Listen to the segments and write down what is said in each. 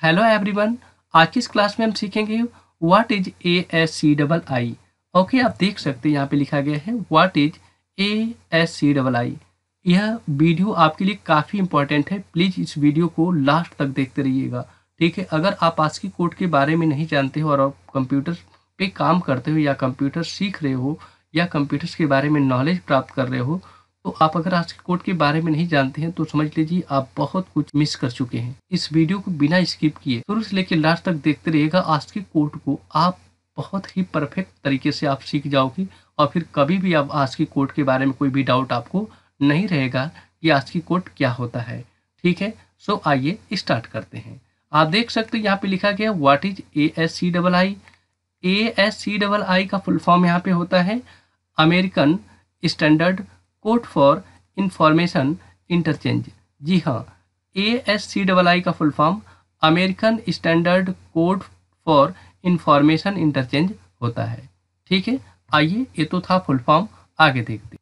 Hello everyone. आज की इस क्लास में हम सीखेंगे व्हाट इज ASCII। ओके, आप देख सकते हैं यहाँ पे लिखा गया है व्हाट इज ASCII। यह वीडियो आपके लिए काफ़ी इंपॉर्टेंट है, प्लीज़ इस वीडियो को लास्ट तक देखते रहिएगा। ठीक है, अगर आप ASCII कोड के बारे में नहीं जानते हो और आप कंप्यूटर पे काम करते हो या कंप्यूटर सीख रहे हो या कंप्यूटर्स के बारे में नॉलेज प्राप्त कर रहे हो, तो आप अगर ASCII कोड के बारे में नहीं जानते हैं तो समझ लीजिए आप बहुत कुछ मिस कर चुके हैं। इस वीडियो को बिना स्किप किए शुरू से लेकर लास्ट तक देखते रहिएगा। ASCII कोड को आप बहुत ही परफेक्ट तरीके से आप सीख जाओगे और फिर कभी भी आप ASCII कोड के बारे में कोई भी डाउट आपको नहीं रहेगा कि ASCII कोड क्या होता है। ठीक है, सो आइए स्टार्ट करते हैं। आप देख सकते हैं यहाँ पे लिखा गया व्हाट इज ASCII। ASCII का फुल फॉर्म यहाँ पे होता है American standard code for information interchange. जी हाँ, ASCII का full form American standard code for information interchange होता है। ठीक है, आइए ये तो था फुल फॉर्म, आगे देखते हैं।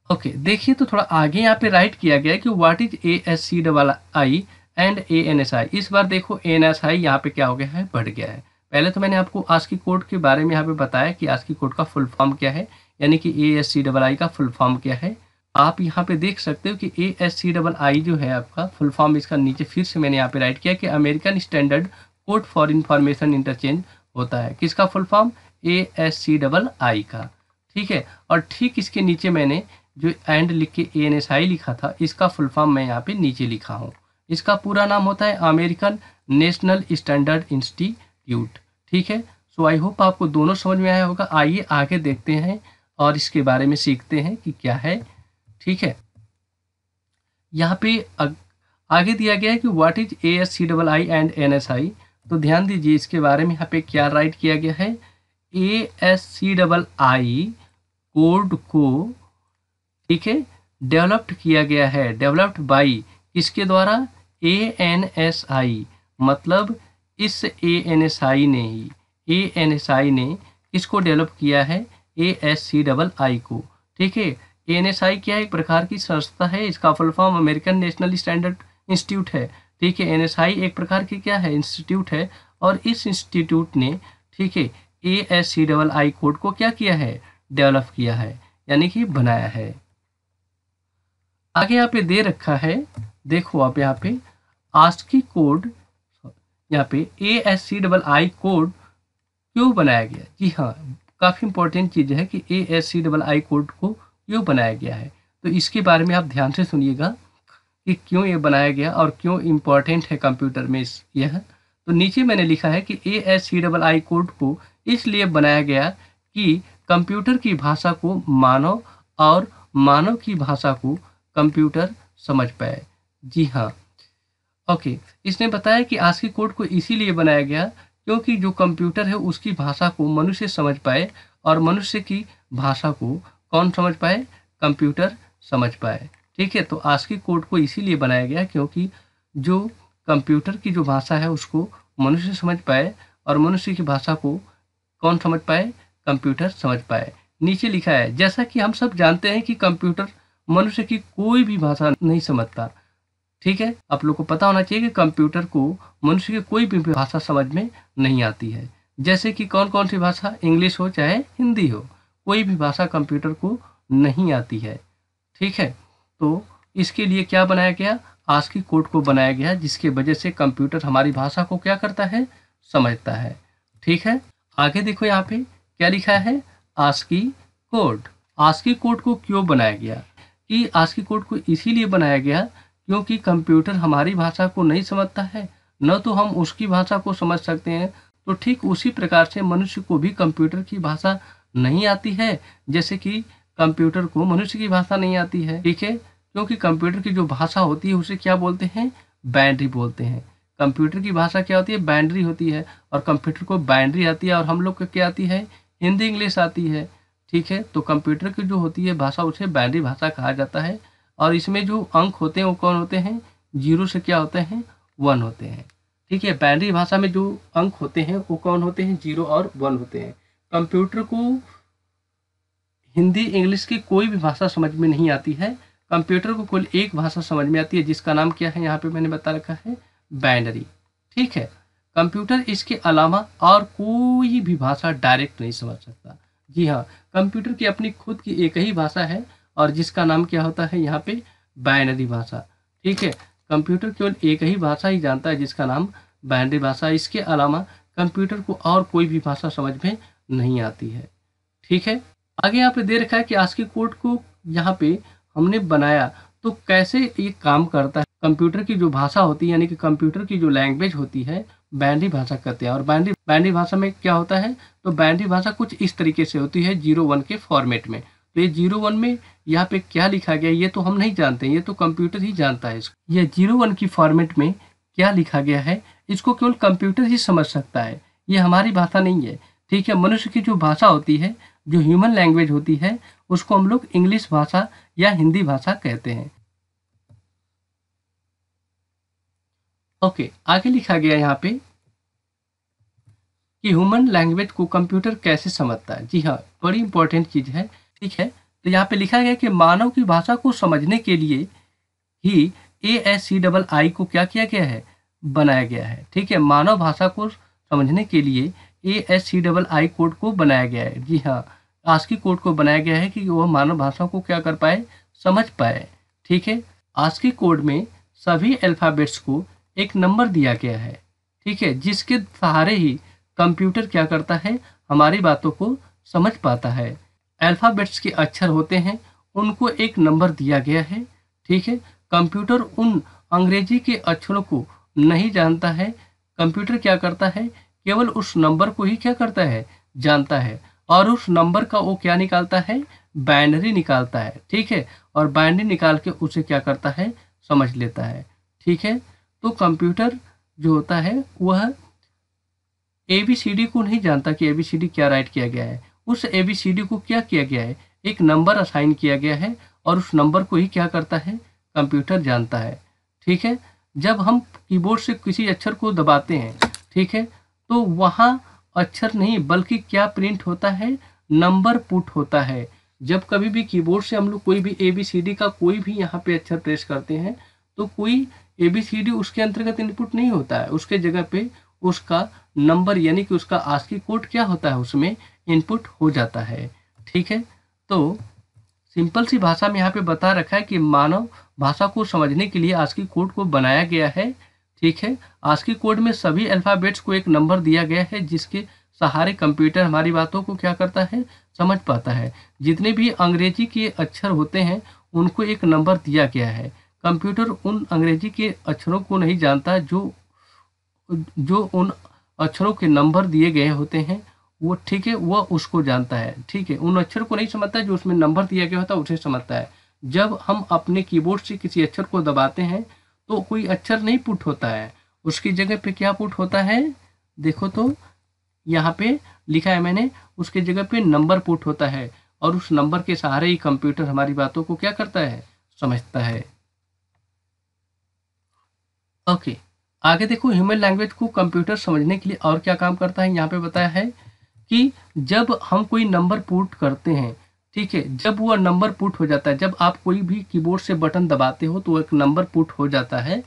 ओके, देखिए तो थोड़ा आगे यहाँ पे राइट किया गया है कि what is ASCII and ANSI। इस बार देखो ANSI यहाँ पे क्या हो गया है, बढ़ गया है। पहले तो मैंने आपको ASCII कोड के बारे में यहाँ पे बताया कि ASCII कोड का फुल फॉर्म क्या है, यानी कि ASCII का फुल फॉर्म क्या है। आप यहाँ पे देख सकते हो कि ASCII जो है आपका फुल फॉर्म, इसका नीचे फिर से मैंने यहाँ पे राइट किया कि American standard code for information interchange होता है। किसका फुल फॉर्म? ASCII का। ठीक है, और ठीक इसके नीचे मैंने जो एंड लिख के ANSI लिखा था, इसका फुल फॉर्म मैं यहाँ पे नीचे लिखा हूँ। इसका पूरा नाम होता है अमेरिकन नेशनल स्टैंडर्ड इंस्टीट्यूट। ठीक है, सो आई होप आपको दोनों समझ में आया होगा। आइए आगे देखते हैं और इसके बारे में सीखते हैं कि क्या है। ठीक है, यहाँ पे आगे दिया गया है कि what is ASCII and NSI। तो ध्यान दीजिए इसके बारे में यहाँ पे क्या राइट किया गया है। ASCII कोड को, ठीक है, डेवलप्ड किया गया है, डेवलप्ड बाई किसके द्वारा? ANSI। मतलब इस ANSI ने ही, ANSI ने किसको डेवलप किया है? ASCII को। ठीक है, ANSI क्या है? एक प्रकार की संस्था है, इसका full form American national standard institute है। ठीक है, ANSI एक प्रकार की क्या है? इंस्टीट्यूट है, और इस इंस्टीट्यूट ने, ठीक है, ASCII कोड को क्या किया है? डेवलप किया है, यानी कि बनाया है। आगे यहाँ पे दे रखा है, देखो आप यहाँ पे ASCII कोड, यहाँ पे ASCII कोड क्यों बनाया गया। जी हाँ, काफ़ी इंपॉर्टेंट चीज़ है कि ASCII कोड को क्यों बनाया गया है। तो इसके बारे में आप ध्यान से सुनिएगा कि क्यों ये बनाया गया और क्यों इम्पोर्टेंट है कंप्यूटर में यह। तो नीचे मैंने लिखा है कि ASCII कोड को इसलिए बनाया गया कि कंप्यूटर की भाषा को मानव और मानव की भाषा को कंप्यूटर समझ पाए। जी हाँ, ओके, इसने बताया कि ASCII कोड को इसीलिए बनाया गया क्योंकि जो कंप्यूटर है उसकी भाषा को मनुष्य समझ पाए, और मनुष्य की भाषा को कौन समझ पाए? कंप्यूटर समझ पाए। ठीक है, तो ASCII कोड को इसीलिए बनाया गया क्योंकि जो कंप्यूटर की जो भाषा है उसको मनुष्य समझ पाए, और मनुष्य की भाषा को कौन समझ पाए? कंप्यूटर समझ पाए। नीचे लिखा है, जैसा कि हम सब जानते हैं कि कंप्यूटर मनुष्य की कोई भी भाषा नहीं समझता। ठीक है, आप लोग को पता होना चाहिए कि कंप्यूटर को मनुष्य की कोई भी भाषा समझ में नहीं आती है। जैसे कि कौन कौन सी भाषा? इंग्लिश हो चाहे हिंदी हो, कोई भी भाषा कंप्यूटर को नहीं आती है। ठीक है, तो इसके लिए क्या बनाया गया? ASCII कोड को बनाया गया, जिसके वजह से कंप्यूटर हमारी भाषा को क्या करता है? समझता है। ठीक है, आगे देखो यहाँ पे क्या लिखा है, ASCII कोड। ASCII कोड को क्यों बनाया गया? कि ASCII कोड को इसीलिए बनाया गया क्योंकि कंप्यूटर हमारी भाषा को नहीं समझता है, न तो हम उसकी भाषा को समझ सकते हैं। तो ठीक उसी प्रकार से मनुष्य को भी कंप्यूटर की भाषा नहीं आती है, जैसे कि कंप्यूटर को मनुष्य की भाषा नहीं आती है। ठीक है, क्योंकि कंप्यूटर की जो भाषा होती है उसे क्या बोलते हैं? बाइनरी बोलते हैं। कंप्यूटर की भाषा क्या होती है? बाइनरी होती है, और कंप्यूटर को बाइनरी आती है, और हम लोग को क्या आती है? हिंदी इंग्लिश आती है। ठीक है, तो कंप्यूटर की जो होती है भाषा उसे बाइनरी भाषा कहा जाता है, और इसमें जो अंक होते हैं वो कौन होते हैं? 0 से क्या होते हैं? 1 होते हैं। ठीक है, बाइनरी भाषा में जो अंक होते हैं वो कौन होते हैं? 0 और 1 होते हैं। कंप्यूटर को हिंदी इंग्लिश की कोई भी भाषा समझ में नहीं आती है। कंप्यूटर को केवल एक भाषा समझ में आती है, जिसका नाम क्या है? यहाँ पे मैंने बता रखा है, बाइनरी। ठीक है, कंप्यूटर इसके अलावा और कोई भी भाषा डायरेक्ट नहीं समझ सकता। जी हाँ, कंप्यूटर की अपनी खुद की एक ही भाषा है और जिसका नाम क्या होता है यहाँ पे बाइनरी भाषा। ठीक है, कंप्यूटर केवल एक ही भाषा ही जानता है जिसका नाम बाइनरी भाषा। इसके अलावा कंप्यूटर को और कोई भी भाषा समझ में नहीं आती है। ठीक है, आगे यहाँ पे दे रखा है कि आस्की कोड को यहाँ पे हमने बनाया तो कैसे ये काम करता है। कंप्यूटर की जो भाषा होती है यानी कि कंप्यूटर की जो लैंग्वेज होती है बाइनरी भाषा कहते हैं। और बाइनरी भाषा में क्या होता है, तो बाइनरी भाषा कुछ इस तरीके से होती है 0-1 के फॉर्मेट में। तो ये 0-1 में यहाँ पे क्या लिखा गया ये तो हम नहीं जानते, ये तो कंप्यूटर ही जानता है इसको। ये 0-1 की फॉर्मेट में क्या लिखा गया है इसको केवल कंप्यूटर ही समझ सकता है, ये हमारी भाषा नहीं है। ठीक है, मनुष्य की जो भाषा होती है, जो ह्यूमन लैंग्वेज होती है, उसको हम लोग इंग्लिश भाषा या हिंदी भाषा कहते हैं। ओके, आगे लिखा गया यहाँ पे कि ह्यूमन लैंग्वेज को कंप्यूटर कैसे समझता है। जी हाँ, बड़ी इंपॉर्टेंट चीज है। ठीक है, तो यहाँ पे लिखा गया कि मानव की भाषा को समझने के लिए ही ASCII को क्या किया गया है, बनाया गया है। ठीक है, मानव भाषा को समझने के लिए ASCII कोड को बनाया गया है। जी हाँ, आस्की कोड को बनाया गया है कि वह मानव भाषा को क्या कर पाए, समझ पाए। ठीक है, आस्की कोड में सभी अल्फाबेट्स को एक नंबर दिया गया है। ठीक है, जिसके सहारे ही कंप्यूटर क्या करता है, हमारी बातों को समझ पाता है। अल्फाबेट्स के अक्षर होते हैं, उनको एक नंबर दिया गया है। ठीक है, कंप्यूटर उन अंग्रेजी के अक्षरों को नहीं जानता है। कंप्यूटर क्या करता है, केवल उस नंबर को ही क्या करता है, जानता है। और उस नंबर का वो क्या निकालता है, बाइनरी निकालता है। ठीक है, और बाइनरी निकाल के उसे क्या करता है, समझ लेता है। ठीक है, तो कंप्यूटर जो होता है वह ABCD को नहीं जानता कि ABCD क्या राइट किया गया है। उस ABCD को क्या किया गया है, एक नंबर असाइन किया गया है और उस नंबर को ही क्या करता है, कंप्यूटर जानता है। ठीक है, जब हम कीबोर्ड से किसी अक्षर को दबाते हैं, ठीक है, तो वहाँ अक्षर नहीं बल्कि क्या प्रिंट होता है, नंबर पुट होता है। जब कभी भी कीबोर्ड से हम लोग कोई भी ABCD का कोई भी यहाँ पे अक्षर प्रेस करते हैं तो कोई ABCD उसके अंतर्गत इनपुट नहीं होता है, उसके जगह पे उसका नंबर यानी कि उसका आस्की कोड क्या होता है, उसमें इनपुट हो जाता है। ठीक है, तो सिंपल सी भाषा में यहाँ पे बता रखा है कि मानव भाषा को समझने के लिए आस्की कोड को बनाया गया है। ठीक है, आस्की कोड में सभी अल्फाबेट्स को एक नंबर दिया गया है जिसके सहारे कंप्यूटर हमारी बातों को क्या करता है, समझ पाता है। जितने भी अंग्रेजी के अक्षर होते हैं उनको एक नंबर दिया गया है। कंप्यूटर उन अंग्रेजी के अक्षरों को नहीं जानता जो उन अक्षरों के नंबर दिए गए होते हैं वो, ठीक है, वह उसको जानता है। ठीक है, उन अक्षर को नहीं समझता, जो उसमें नंबर दिया गया होता है उसे समझता है। जब हम अपने कीबोर्ड से किसी अक्षर को दबाते हैं तो कोई अक्षर नहीं पुट होता है, उसकी जगह पे क्या पुट होता है, देखो तो यहाँ पे लिखा है मैंने, उसके जगह पे नंबर पुट होता है और उस नंबर के सहारे ही कंप्यूटर हमारी बातों को क्या करता है, समझता है। ओके, आगे देखो ह्यूमन लैंग्वेज को कंप्यूटर समझने के लिए और क्या काम करता है। यहाँ पे बताया है कि जब हम कोई नंबर पुट करते हैं, ठीक है, जब वह नंबर पुट हो जाता है, जब आप कोई भी कीबोर्ड से बटन दबाते हो तो एक नंबर पुट हो जाता है,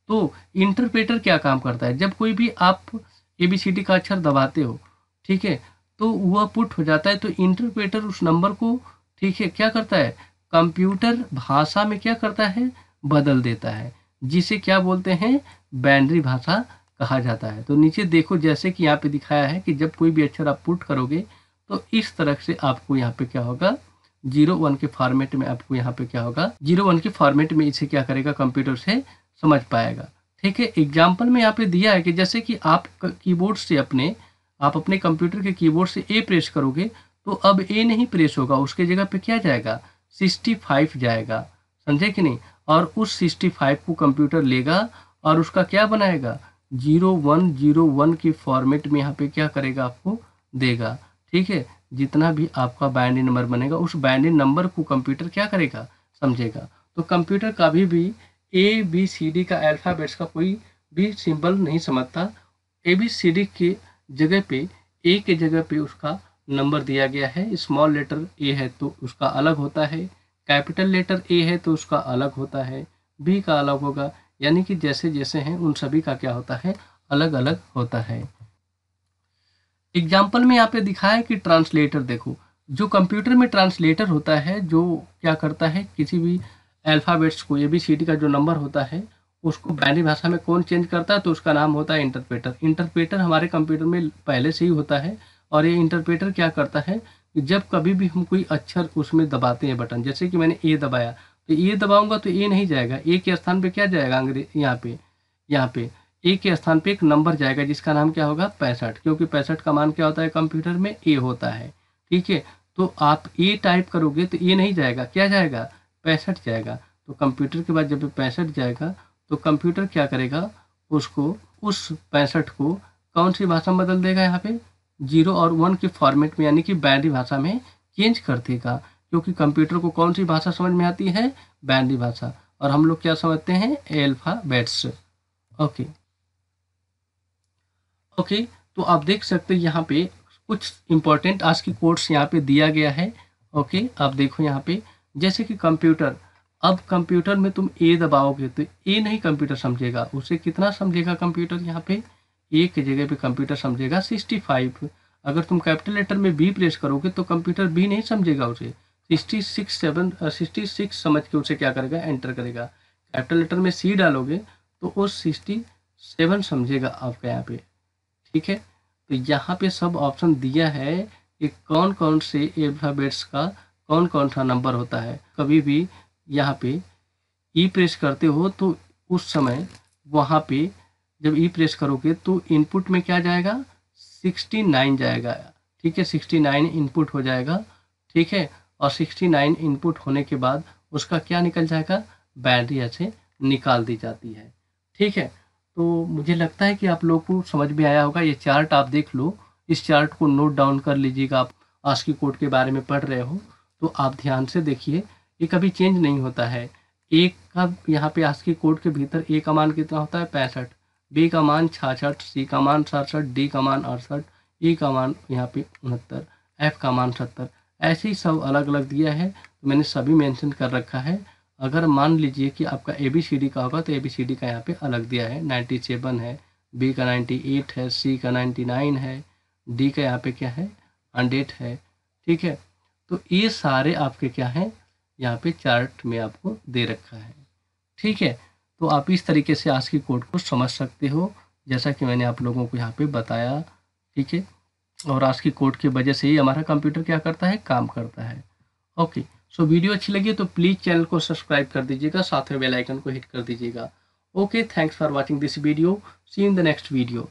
तो इंटरप्रेटर क्या काम करता है, जब कोई भी आप ABCD का अक्षर दबाते हो, ठीक है, तो वह पुट हो जाता है, तो इंटरप्रेटर उस नंबर को, ठीक है, क्या करता है, कंप्यूटर भाषा में क्या करता है, बदल देता है, जिसे क्या बोलते हैं, बाइनरी भाषा कहा जाता है। तो नीचे देखो जैसे कि यहाँ पे दिखाया है कि जब कोई भी अक्षर आप पुट करोगे तो इस तरह से आपको यहाँ पे क्या होगा, 0-1 के फॉर्मेट में आपको यहाँ पे क्या होगा, 0-1 के फॉर्मेट में इसे क्या करेगा, कंप्यूटर से समझ पाएगा। ठीक है, एग्जाम्पल में यहाँ पे दिया है कि जैसे कि आप कीबोर्ड से आप अपने कंप्यूटर के कीबोर्ड से A प्रेस करोगे तो अब A नहीं प्रेस होगा, उसके जगह पे क्या जाएगा, 65 जाएगा, समझे कि नहीं। और उस 65 को कंप्यूटर लेगा और उसका क्या बनाएगा, 0101 के फॉर्मेट में यहाँ पे क्या करेगा, आपको देगा। ठीक है, जितना भी आपका बाइनरी नंबर बनेगा उस बाइनरी नंबर को कंप्यूटर क्या करेगा, समझेगा। तो कंप्यूटर कभी भी ABCD का अल्फाबेट्स का कोई भी सिंबल नहीं समझता। ABCD के जगह पे A के जगह पे उसका नंबर दिया गया है। स्मॉल लेटर A है तो उसका अलग होता है, कैपिटल लेटर A है तो उसका अलग होता है, B का अलग होगा, यानी कि जैसे जैसे हैं उन सभी का क्या होता है, अलग अलग होता है। एग्जाम्पल में यहाँ पे दिखाया है कि ट्रांसलेटर देखो, जो कंप्यूटर में ट्रांसलेटर होता है, जो क्या करता है, किसी भी अल्फ़ाबेट्स को ABCD का जो नंबर होता है उसको बाइनरी भाषा में कौन चेंज करता है, तो उसका नाम होता है इंटरप्रेटर। इंटरप्रेटर हमारे कंप्यूटर में पहले से ही होता है, और ये इंटरप्रेटर क्या करता है कि जब कभी भी हम कोई अक्षर उसमें दबाते हैं बटन, जैसे कि मैंने ए दबाया, तो ए दबाऊंगा तो ए नहीं जाएगा, ए के स्थान पे क्या जाएगा, यहाँ पे ए के स्थान पे एक नंबर जाएगा जिसका नाम क्या होगा, 65, क्योंकि 65 का मान क्या होता है कंप्यूटर में, ए होता है। ठीक है, तो आप ए टाइप करोगे तो ए नहीं जाएगा, क्या जाएगा, 65 जाएगा। तो कंप्यूटर के बाद जब 65 जाएगा तो कंप्यूटर क्या करेगा, उसको उस 65 को कौन सी भाषा में बदल देगा, यहाँ पे 0 और 1 के फॉर्मेट में, यानी कि बाइनरी भाषा में चेंज कर देगा। क्योंकि कंप्यूटर को कौन सी भाषा समझ में आती है, बाइनरी भाषा, और हम लोग क्या समझते हैं, अल्फाबेट्स। ओके ओके, तो आप देख सकते हैं यहाँ पे कुछ इंपॉर्टेंट आज की कोड्स यहाँ पे दिया गया है। ओके, आप देखो यहाँ पे, जैसे कि कंप्यूटर, अब कंप्यूटर में तुम ए दबाओगे तो ए नहीं कंप्यूटर समझेगा, उसे कितना समझेगा कंप्यूटर, यहाँ पे ए की जगह पे कंप्यूटर समझेगा 65। अगर तुम कैपिटल लेटर में बी प्रेस करोगे तो कंप्यूटर बी नहीं समझेगा, उसे 66 समझ के उसे क्या करेगा, एंटर करेगा। कैपिटल लेटर में सी डालोगे तो वो 67 समझेगा आपका यहाँ पे। ठीक है, तो यहाँ पे सब ऑप्शन दिया है कि कौन कौन से अल्फाबेट्स का कौन कौन सा नंबर होता है। कभी भी यहाँ पे ई प्रेस करते हो तो उस समय वहाँ पे जब ई प्रेस करोगे तो इनपुट में क्या जाएगा, 69 जाएगा। ठीक है, 69 इनपुट हो जाएगा। ठीक है, और 69 इनपुट होने के बाद उसका क्या निकल जाएगा, बाइनरी ऐसे निकाल दी जाती है। ठीक है, तो मुझे लगता है कि आप लोग को समझ में आया होगा। ये चार्ट आप देख लो, इस चार्ट को नोट डाउन कर लीजिएगा। आप ASCII कोड के बारे में पढ़ रहे हो तो आप ध्यान से देखिए, ये कभी चेंज नहीं होता है। एक का यहाँ पे ASCII कोड के भीतर ए का मान कितना होता है, 65, बी का मान 66, सी का मान 67, डी का मान 68, ई का मान यहाँ पे 69, एफ का मान 70, ऐसे ही सब अलग अलग दिया है। तो मैंने सभी मेंशन कर रखा है। अगर मान लीजिए कि आपका ABCD का होगा तो ABCD का यहाँ पे अलग दिया है, 97 है, बी का 98 है, सी का 99 है, डी का यहाँ पे क्या है, 100 है। ठीक है, तो ये सारे आपके क्या हैं, यहाँ पे चार्ट में आपको दे रखा है। ठीक है, तो आप इस तरीके से ASCII कोड को समझ सकते हो, जैसा कि मैंने आप लोगों को यहाँ पे बताया। ठीक है, और ASCII कोड की वजह से ही हमारा कंप्यूटर क्या करता है, काम करता है। ओके, सो वीडियो अच्छी लगी तो प्लीज़ चैनल को सब्सक्राइब कर दीजिएगा, साथ में बेल आइकन को हिट कर दीजिएगा। Okay, thanks for watching this video, see in the next video.